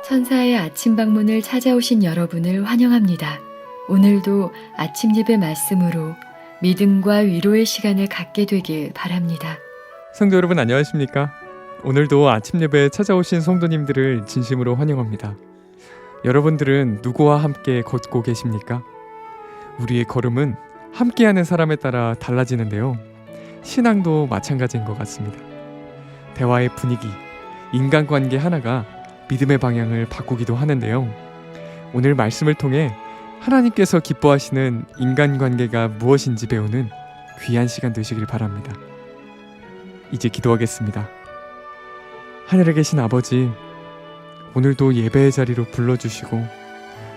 천사의 아침 방문을 찾아오신 여러분을 환영합니다. 오늘도 아침 예배 말씀으로 믿음과 위로의 시간을 갖게 되길 바랍니다. 성도 여러분 안녕하십니까? 오늘도 아침 예배에 찾아오신 성도님들을 진심으로 환영합니다. 여러분들은 누구와 함께 걷고 계십니까? 우리의 걸음은 함께하는 사람에 따라 달라지는데요. 신앙도 마찬가지인 것 같습니다. 대화의 분위기, 인간관계 하나가 믿음의 방향을 바꾸기도 하는데요. 오늘 말씀을 통해 하나님께서 기뻐하시는 인간관계가 무엇인지 배우는 귀한 시간 되시길 바랍니다. 이제 기도하겠습니다. 하늘에 계신 아버지, 오늘도 예배의 자리로 불러주시고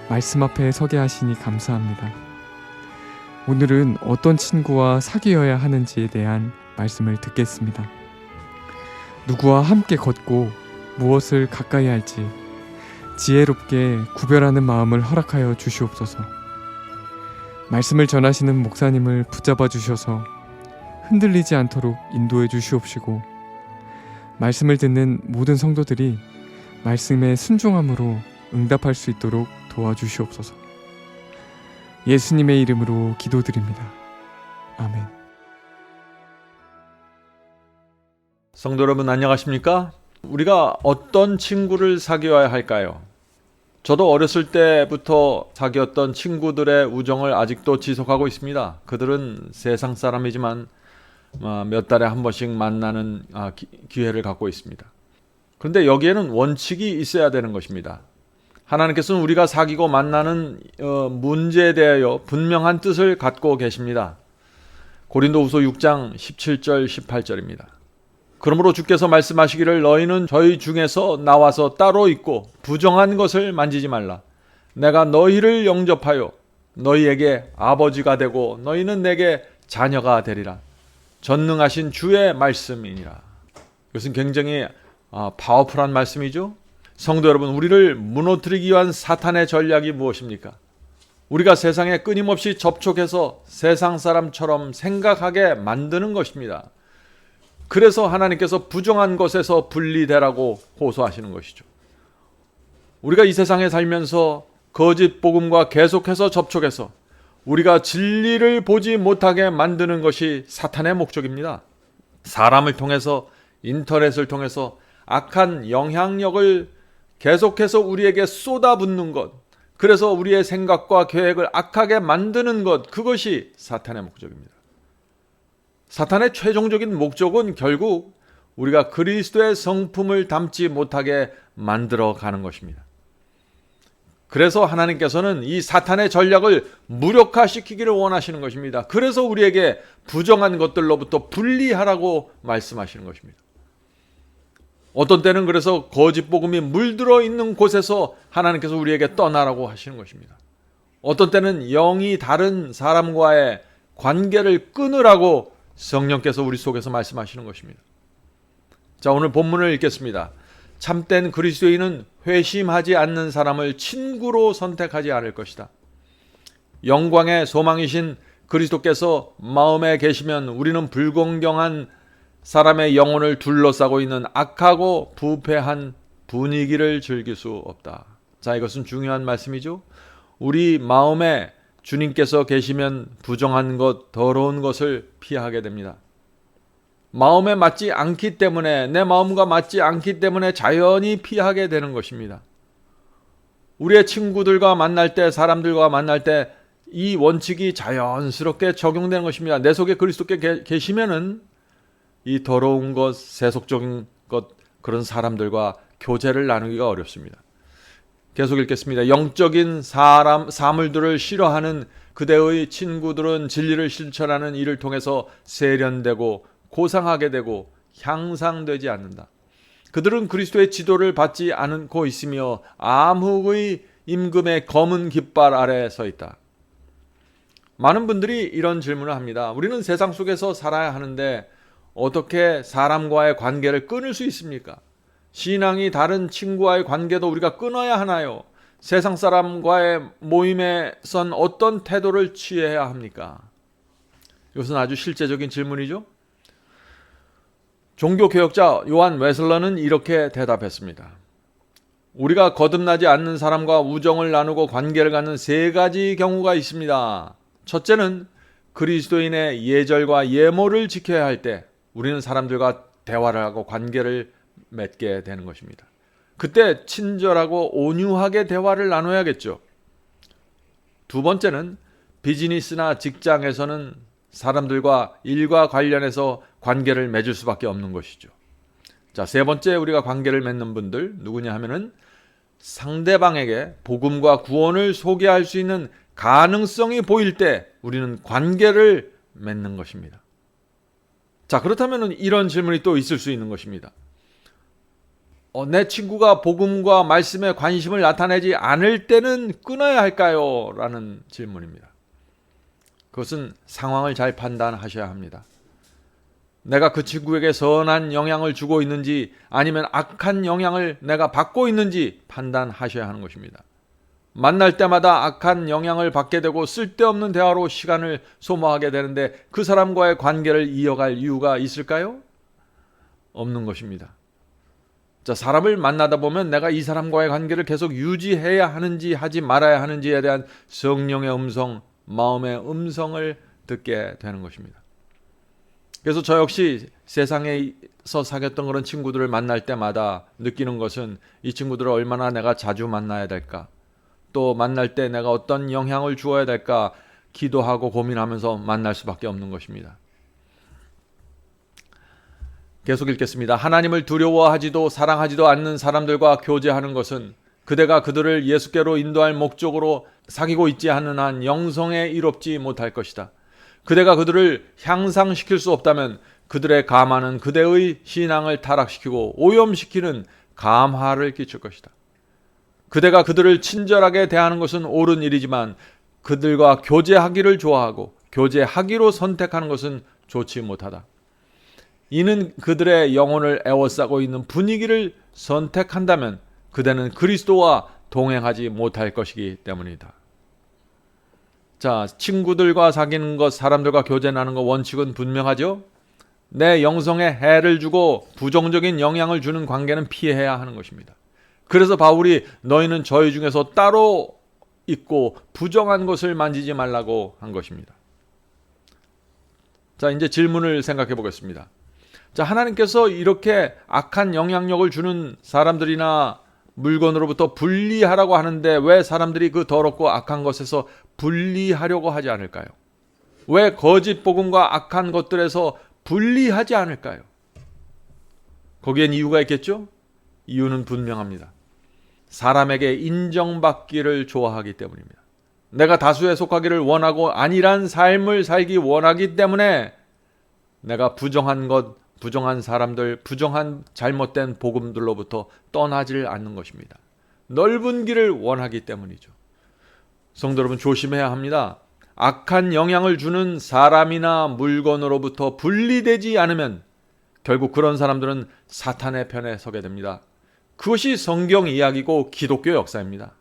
말씀 앞에 서게 하시니 감사합니다. 오늘은 어떤 친구와 사귀어야 하는지에 대한 말씀을 듣겠습니다. 누구와 함께 걷고 무엇을 가까이 할지 지혜롭게 구별하는 마음을 허락하여 주시옵소서. 말씀을 전하시는 목사님을 붙잡아 주셔서 흔들리지 않도록 인도해 주시옵시고, 말씀을 듣는 모든 성도들이 말씀에 순종함으로 응답할 수 있도록 도와주시옵소서. 예수님의 이름으로 기도드립니다. 아멘. 성도 여러분 안녕하십니까? 우리가 어떤 친구를 사귀어야 할까요? 저도 어렸을 때부터 사귀었던 친구들의 우정을 아직도 지속하고 있습니다. 그들은 세상 사람이지만 몇 달에 한 번씩 만나는 기회를 갖고 있습니다. 그런데 여기에는 원칙이 있어야 되는 것입니다. 하나님께서는 우리가 사귀고 만나는 문제에 대하여 분명한 뜻을 갖고 계십니다. 고린도후서 6장 17절 18절입니다. 그러므로 주께서 말씀하시기를 너희는 저희 중에서 나와서 따로 있고 부정한 것을 만지지 말라. 내가 너희를 영접하여 너희에게 아버지가 되고 너희는 내게 자녀가 되리라. 전능하신 주의 말씀이니라. 이것은 굉장히 파워풀한 말씀이죠. 성도 여러분, 우리를 무너뜨리기 위한 사탄의 전략이 무엇입니까? 우리가 세상에 끊임없이 접촉해서 세상 사람처럼 생각하게 만드는 것입니다. 그래서 하나님께서 부정한 것에서 분리되라고 호소하시는 것이죠. 우리가 이 세상에 살면서 거짓 복음과 계속해서 접촉해서 우리가 진리를 보지 못하게 만드는 것이 사탄의 목적입니다. 사람을 통해서, 인터넷을 통해서 악한 영향력을 계속해서 우리에게 쏟아붓는 것, 그래서 우리의 생각과 계획을 악하게 만드는 것, 그것이 사탄의 목적입니다. 사탄의 최종적인 목적은 결국 우리가 그리스도의 성품을 담지 못하게 만들어 가는 것입니다. 그래서 하나님께서는 이 사탄의 전략을 무력화시키기를 원하시는 것입니다. 그래서 우리에게 부정한 것들로부터 분리하라고 말씀하시는 것입니다. 어떤 때는 그래서 거짓 복음이 물들어 있는 곳에서 하나님께서 우리에게 떠나라고 하시는 것입니다. 어떤 때는 영이 다른 사람과의 관계를 끊으라고 성령께서 우리 속에서 말씀하시는 것입니다. 자, 오늘 본문을 읽겠습니다. 참된 그리스도인은 회심하지 않는 사람을 친구로 선택하지 않을 것이다. 영광의 소망이신 그리스도께서 마음에 계시면 우리는 불공정한 사람의 영혼을 둘러싸고 있는 악하고 부패한 분위기를 즐길 수 없다. 자, 이것은 중요한 말씀이죠. 우리 마음에 주님께서 계시면 부정한 것, 더러운 것을 피하게 됩니다. 마음에 맞지 않기 때문에, 내 마음과 맞지 않기 때문에 자연히 피하게 되는 것입니다. 우리의 친구들과 만날 때, 사람들과 만날 때 이 원칙이 자연스럽게 적용되는 것입니다. 내 속에 그리스도께 계시면은 이 더러운 것, 세속적인 것, 그런 사람들과 교제를 나누기가 어렵습니다. 계속 읽겠습니다. 영적인 사물들을 싫어하는 그대의 친구들은 진리를 실천하는 일을 통해서 세련되고 고상하게 되고 향상되지 않는다. 그들은 그리스도의 지도를 받지 않고 있으며 암흑의 임금의 검은 깃발 아래 서 있다. 많은 분들이 이런 질문을 합니다. 우리는 세상 속에서 살아야 하는데 어떻게 사람과의 관계를 끊을 수 있습니까? 신앙이 다른 친구와의 관계도 우리가 끊어야 하나요? 세상 사람과의 모임에선 어떤 태도를 취해야 합니까? 이것은 아주 실제적인 질문이죠. 종교개혁자 요한 웨슬러는 이렇게 대답했습니다. 우리가 거듭나지 않는 사람과 우정을 나누고 관계를 갖는 세 가지 경우가 있습니다. 첫째는 그리스도인의 예절과 예모를 지켜야 할 때 우리는 사람들과 대화를 하고 관계를 맺게 되는 것입니다. 그때 친절하고 온유하게 대화를 나눠야겠죠. 두 번째는 비즈니스나 직장에서는 사람들과 일과 관련해서 관계를 맺을 수밖에 없는 것이죠. 자, 세 번째 우리가 관계를 맺는 분들 누구냐 하면은 상대방에게 복음과 구원을 소개할 수 있는 가능성이 보일 때 우리는 관계를 맺는 것입니다. 자, 그렇다면 이런 질문이 또 있을 수 있는 것입니다. 내 친구가 복음과 말씀에 관심을 나타내지 않을 때는 끊어야 할까요? 라는 질문입니다. 그것은 상황을 잘 판단하셔야 합니다. 내가 그 친구에게 선한 영향을 주고 있는지 아니면 악한 영향을 내가 받고 있는지 판단하셔야 하는 것입니다. 만날 때마다 악한 영향을 받게 되고 쓸데없는 대화로 시간을 소모하게 되는데 그 사람과의 관계를 이어갈 이유가 있을까요? 없는 것입니다. 자, 사람을 만나다 보면 내가 이 사람과의 관계를 계속 유지해야 하는지 하지 말아야 하는지에 대한 성령의 음성, 마음의 음성을 듣게 되는 것입니다. 그래서 저 역시 세상에서 사귀었던 그런 친구들을 만날 때마다 느끼는 것은 이 친구들을 얼마나 내가 자주 만나야 될까, 또 만날 때 내가 어떤 영향을 주어야 될까 기도하고 고민하면서 만날 수밖에 없는 것입니다. 계속 읽겠습니다. 하나님을 두려워하지도 사랑하지도 않는 사람들과 교제하는 것은 그대가 그들을 예수께로 인도할 목적으로 사귀고 있지 않는 한 영성에 이롭지 못할 것이다. 그대가 그들을 향상시킬 수 없다면 그들의 감화는 그대의 신앙을 타락시키고 오염시키는 감화를 끼칠 것이다. 그대가 그들을 친절하게 대하는 것은 옳은 일이지만 그들과 교제하기를 좋아하고 교제하기로 선택하는 것은 좋지 못하다. 이는 그들의 영혼을 애워싸고 있는 분위기를 선택한다면 그대는 그리스도와 동행하지 못할 것이기 때문이다. 자, 친구들과 사귀는 것, 사람들과 교제 나누는 것 원칙은 분명하죠? 내 영성에 해를 주고 부정적인 영향을 주는 관계는 피해야 하는 것입니다. 그래서 바울이 너희는 저희 중에서 따로 있고 부정한 것을 만지지 말라고 한 것입니다. 자, 이제 질문을 생각해 보겠습니다. 자, 하나님께서 이렇게 악한 영향력을 주는 사람들이나 물건으로부터 분리하라고 하는데 왜 사람들이 그 더럽고 악한 것에서 분리하려고 하지 않을까요? 왜 거짓 복음과 악한 것들에서 분리하지 않을까요? 거기엔 이유가 있겠죠? 이유는 분명합니다. 사람에게 인정받기를 좋아하기 때문입니다. 내가 다수에 속하기를 원하고 안일한 삶을 살기 원하기 때문에 내가 부정한 것, 부정한 사람들, 부정한 잘못된 복음들로부터 떠나지를 않는 것입니다. 넓은 길을 원하기 때문이죠. 성도 여러분, 조심해야 합니다. 악한 영향을 주는 사람이나 물건으로부터 분리되지 않으면 결국 그런 사람들은 사탄의 편에 서게 됩니다. 그것이 성경 이야기고 기독교 역사입니다.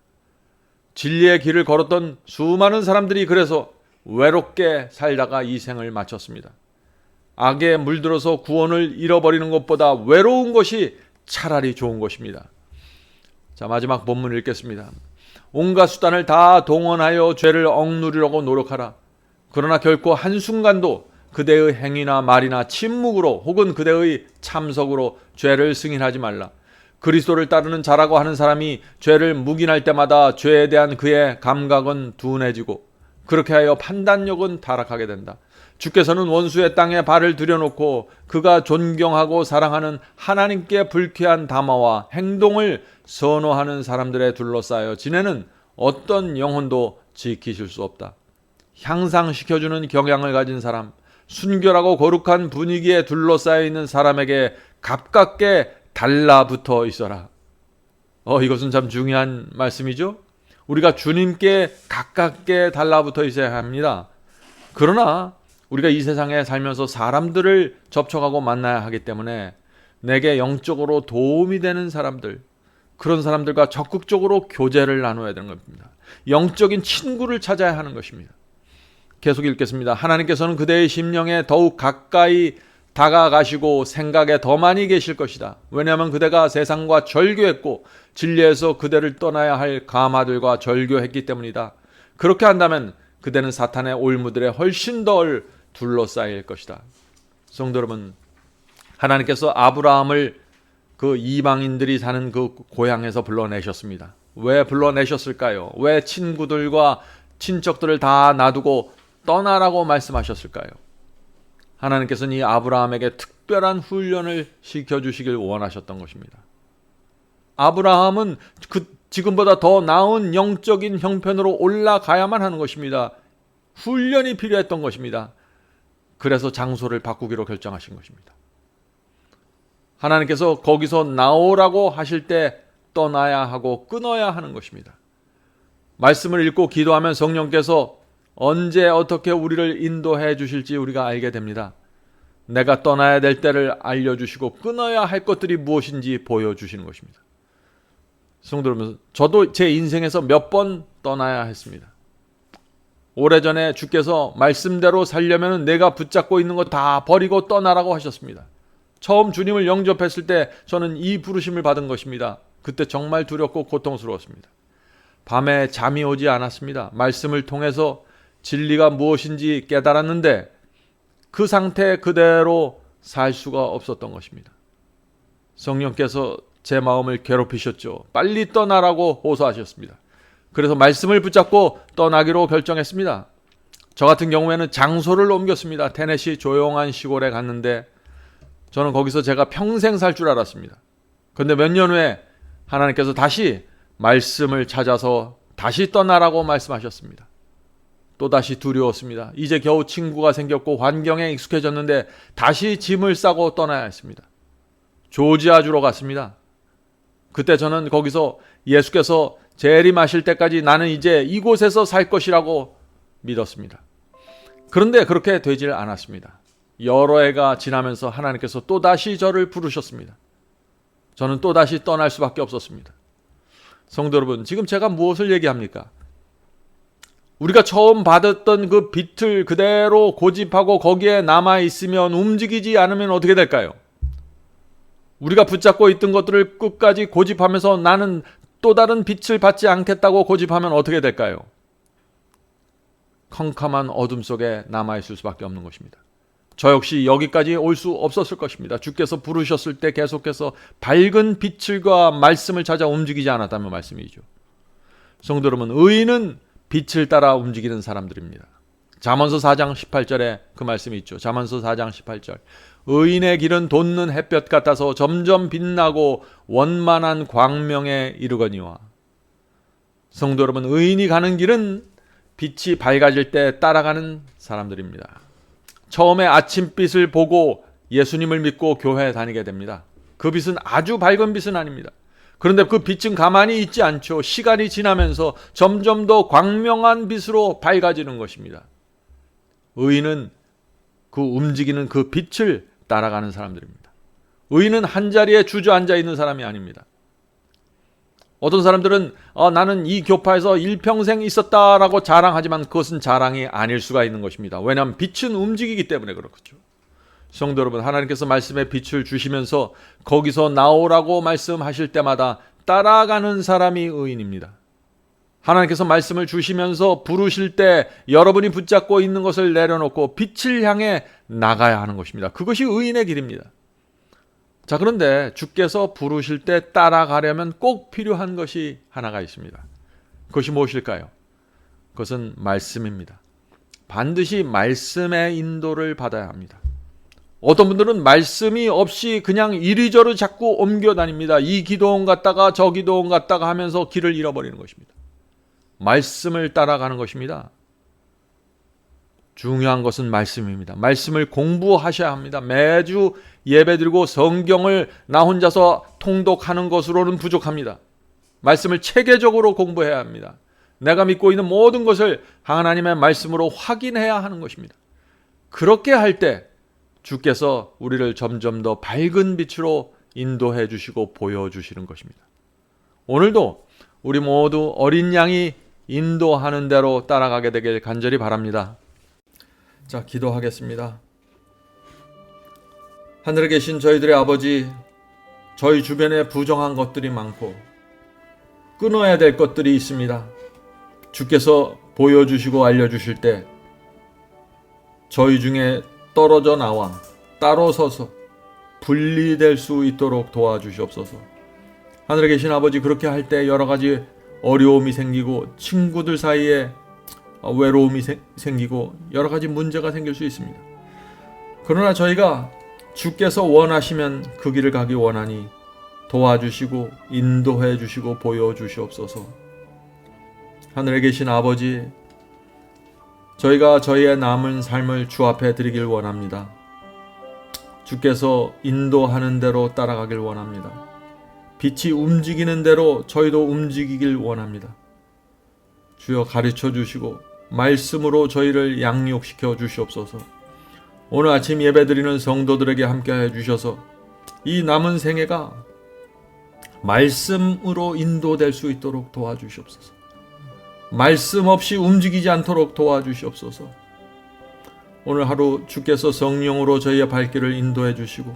진리의 길을 걸었던 수많은 사람들이 그래서 외롭게 살다가 이 생을 마쳤습니다. 악에 물들어서 구원을 잃어버리는 것보다 외로운 것이 차라리 좋은 것입니다. 자, 마지막 본문 읽겠습니다. 온갖 수단을 다 동원하여 죄를 억누르려고 노력하라. 그러나 결코 한순간도 그대의 행위나 말이나 침묵으로 혹은 그대의 참석으로 죄를 승인하지 말라. 그리스도를 따르는 자라고 하는 사람이 죄를 묵인할 때마다 죄에 대한 그의 감각은 둔해지고 그렇게 하여 판단력은 타락하게 된다. 주께서는 원수의 땅에 발을 들여놓고 그가 존경하고 사랑하는 하나님께 불쾌한 담화와 행동을 선호하는 사람들에 둘러싸여 지내는 어떤 영혼도 지키실 수 없다. 향상시켜주는 경향을 가진 사람, 순결하고 거룩한 분위기에 둘러싸여 있는 사람에게 가깝게 달라붙어 있어라. 이것은 참 중요한 말씀이죠. 우리가 주님께 가깝게 달라붙어 있어야 합니다. 그러나 우리가 이 세상에 살면서 사람들을 접촉하고 만나야 하기 때문에 내게 영적으로 도움이 되는 사람들, 그런 사람들과 적극적으로 교제를 나눠야 되는 겁니다. 영적인 친구를 찾아야 하는 것입니다. 계속 읽겠습니다. 하나님께서는 그대의 심령에 더욱 가까이 다가가시고 생각에 더 많이 계실 것이다. 왜냐하면 그대가 세상과 절교했고 진리에서 그대를 떠나야 할 가마들과 절교했기 때문이다. 그렇게 한다면 그대는 사탄의 올무들에 훨씬 덜 둘러싸일 것이다. 성도 여러분, 하나님께서 아브라함을 그 이방인들이 사는 그 고향에서 불러내셨습니다. 왜 불러내셨을까요? 왜 친구들과 친척들을 다 놔두고 떠나라고 말씀하셨을까요? 하나님께서는 이 아브라함에게 특별한 훈련을 시켜주시길 원하셨던 것입니다. 아브라함은 지금보다 더 나은 영적인 형편으로 올라가야만 하는 것입니다. 훈련이 필요했던 것입니다. 그래서 장소를 바꾸기로 결정하신 것입니다. 하나님께서 거기서 나오라고 하실 때 떠나야 하고 끊어야 하는 것입니다. 말씀을 읽고 기도하면 성령께서 언제 어떻게 우리를 인도해 주실지 우리가 알게 됩니다. 내가 떠나야 될 때를 알려주시고 끊어야 할 것들이 무엇인지 보여주시는 것입니다. 성도 여러분, 저도 제 인생에서 몇 번 떠나야 했습니다. 오래전에 주께서 말씀대로 살려면 내가 붙잡고 있는 거 다 버리고 떠나라고 하셨습니다. 처음 주님을 영접했을 때 저는 이 부르심을 받은 것입니다. 그때 정말 두렵고 고통스러웠습니다. 밤에 잠이 오지 않았습니다. 말씀을 통해서 진리가 무엇인지 깨달았는데 그 상태 그대로 살 수가 없었던 것입니다. 성령께서 제 마음을 괴롭히셨죠. 빨리 떠나라고 호소하셨습니다. 그래서 말씀을 붙잡고 떠나기로 결정했습니다. 저 같은 경우에는 장소를 옮겼습니다. 테네시 조용한 시골에 갔는데 저는 거기서 제가 평생 살 줄 알았습니다. 그런데 몇 년 후에 하나님께서 다시 말씀을 찾아서 다시 떠나라고 말씀하셨습니다. 또다시 두려웠습니다. 이제 겨우 친구가 생겼고 환경에 익숙해졌는데 다시 짐을 싸고 떠나야 했습니다. 조지아주로 갔습니다. 그때 저는 거기서 예수께서 재림하실 때까지 나는 이제 이곳에서 살 것이라고 믿었습니다. 그런데 그렇게 되질 않았습니다. 여러 해가 지나면서 하나님께서 또다시 저를 부르셨습니다. 저는 또다시 떠날 수밖에 없었습니다. 성도 여러분, 지금 제가 무엇을 얘기합니까? 우리가 처음 받았던 그 빛을 그대로 고집하고 거기에 남아있으면 움직이지 않으면 어떻게 될까요? 우리가 붙잡고 있던 것들을 끝까지 고집하면서 나는 또 다른 빛을 받지 않겠다고 고집하면 어떻게 될까요? 컴컴한 어둠 속에 남아있을 수밖에 없는 것입니다. 저 역시 여기까지 올 수 없었을 것입니다. 주께서 부르셨을 때 계속해서 밝은 빛을과 말씀을 찾아 움직이지 않았다면 말씀이죠. 성도 여러분, 의인은 빛을 따라 움직이는 사람들입니다. 잠언서 4장 18절에 그 말씀이 있죠. 잠언서 4장 18절. 의인의 길은 돋는 햇볕 같아서 점점 빛나고 원만한 광명에 이르거니와. 성도 여러분, 의인이 가는 길은 빛이 밝아질 때 따라가는 사람들입니다. 처음에 아침빛을 보고 예수님을 믿고 교회에 다니게 됩니다. 그 빛은 아주 밝은 빛은 아닙니다. 그런데 그 빛은 가만히 있지 않죠. 시간이 지나면서 점점 더 광명한 빛으로 밝아지는 것입니다. 의인은 그 움직이는 그 빛을 따라가는 사람들입니다. 의인은 한자리에 주저앉아 있는 사람이 아닙니다. 어떤 사람들은 나는 이 교파에서 일평생 있었다라고 자랑하지만 그것은 자랑이 아닐 수가 있는 것입니다. 왜냐하면 빛은 움직이기 때문에 그렇죠. 성도 여러분, 하나님께서 말씀의 빛을 주시면서 거기서 나오라고 말씀하실 때마다 따라가는 사람이 의인입니다. 하나님께서 말씀을 주시면서 부르실 때 여러분이 붙잡고 있는 것을 내려놓고 빛을 향해 나가야 하는 것입니다. 그것이 의인의 길입니다. 자, 그런데 주께서 부르실 때 따라가려면 꼭 필요한 것이 하나가 있습니다. 그것이 무엇일까요? 그것은 말씀입니다. 반드시 말씀의 인도를 받아야 합니다. 어떤 분들은 말씀이 없이 그냥 이리저리 자꾸 옮겨 다닙니다. 이 기도원 갔다가 저 기도원 갔다가 하면서 길을 잃어버리는 것입니다. 말씀을 따라가는 것입니다. 중요한 것은 말씀입니다. 말씀을 공부하셔야 합니다. 매주 예배드리고 성경을 나 혼자서 통독하는 것으로는 부족합니다. 말씀을 체계적으로 공부해야 합니다. 내가 믿고 있는 모든 것을 하나님의 말씀으로 확인해야 하는 것입니다. 그렇게 할 때 주께서 우리를 점점 더 밝은 빛으로 인도해 주시고 보여주시는 것입니다. 오늘도 우리 모두 어린 양이 인도하는 대로 따라가게 되길 간절히 바랍니다. 자, 기도하겠습니다. 하늘에 계신 저희들의 아버지, 저희 주변에 부정한 것들이 많고 끊어야 될 것들이 있습니다. 주께서 보여주시고 알려주실 때 저희 중에 떨어져 나와 따로 서서 분리될 수 있도록 도와주시옵소서. 하늘에 계신 아버지, 그렇게 할 때 여러 가지 어려움이 생기고 친구들 사이에 외로움이 생기고 여러 가지 문제가 생길 수 있습니다. 그러나 저희가 주께서 원하시면 그 길을 가기 원하니 도와주시고 인도해 주시고 보여주시옵소서. 하늘에 계신 아버지, 저희가 저희의 남은 삶을 주 앞에 드리길 원합니다. 주께서 인도하는 대로 따라가길 원합니다. 빛이 움직이는 대로 저희도 움직이길 원합니다. 주여, 가르쳐 주시고 말씀으로 저희를 양육시켜 주시옵소서. 오늘 아침 예배드리는 성도들에게 함께해 주셔서 이 남은 생애가 말씀으로 인도될 수 있도록 도와주시옵소서. 말씀 없이 움직이지 않도록 도와주시옵소서. 오늘 하루 주께서 성령으로 저희의 발길을 인도해 주시고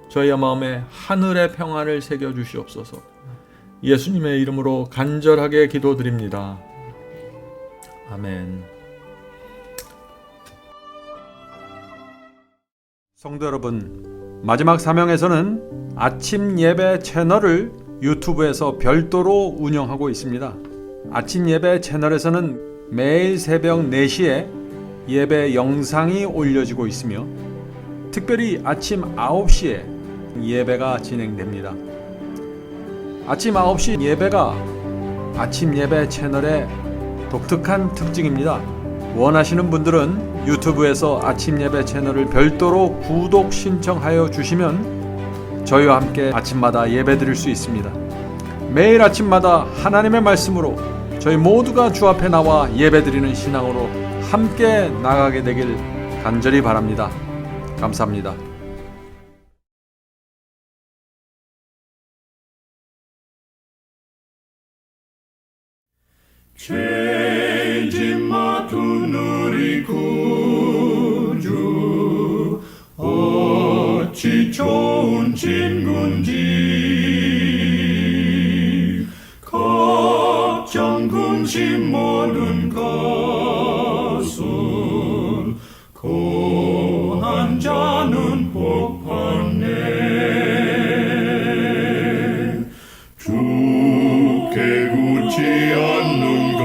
저희의 마음에 하늘의 평안을 새겨 주시옵소서. 예수님의 이름으로 간절하게 기도드립니다. 아멘. 성도 여러분, 마지막 사명에서는 아침 예배 채널을 유튜브에서 별도로 운영하고 있습니다. 아침 예배 채널에서는 매일 새벽 4시에 예배 영상이 올려지고 있으며 특별히 아침 9시에 예배가 진행됩니다. 아침 9시 예배가 아침 예배 채널의 독특한 특징입니다. 원하시는 분들은 유튜브에서 아침 예배 채널을 별도로 구독 신청하여 주시면 저희와 함께 아침마다 예배 드릴 수 있습니다. 매일 아침마다 하나님의 말씀으로 저희 모두가 주 앞에 나와 예배 드리는 신앙으로 함께 나가게 되길 간절히 바랍니다. 감사합니다. 죄짐 맡은 우리 구주 어찌 좋은 친구인지 걱정 근심 모든 것을 고한 자는 복 받네. 주께 굳지 않는 거로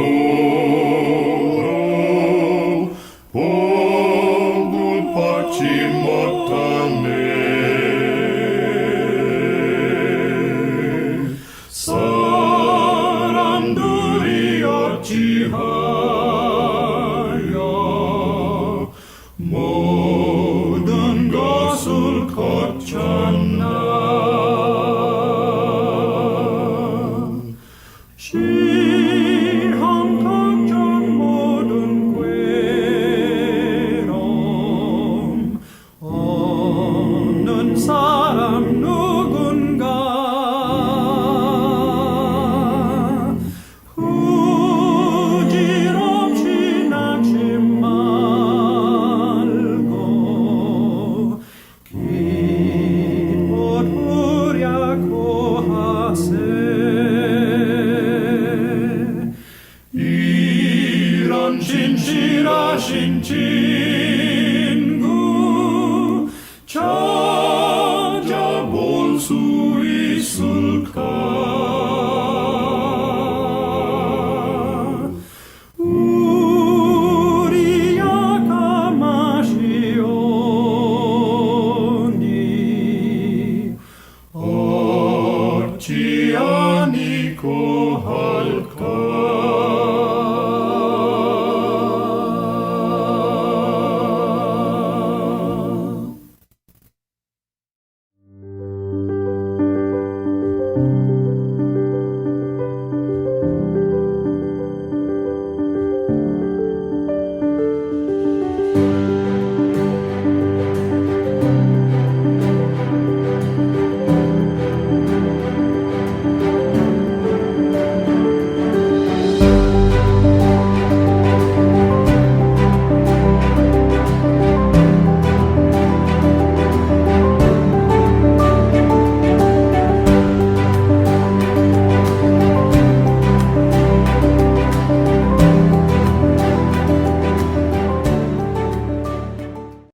복을 받지 못하네. 사람들이 어찌하여 모든 것을 거쳤나. 시험 걱정 모든 괴로움 없는 사람 누군가. 후질없이 낙심 말고 기도하랴 고하세. 이런 진실하신 친구 찾아볼 수 있을까. 우리 약함하시오니 어찌하니 고할까.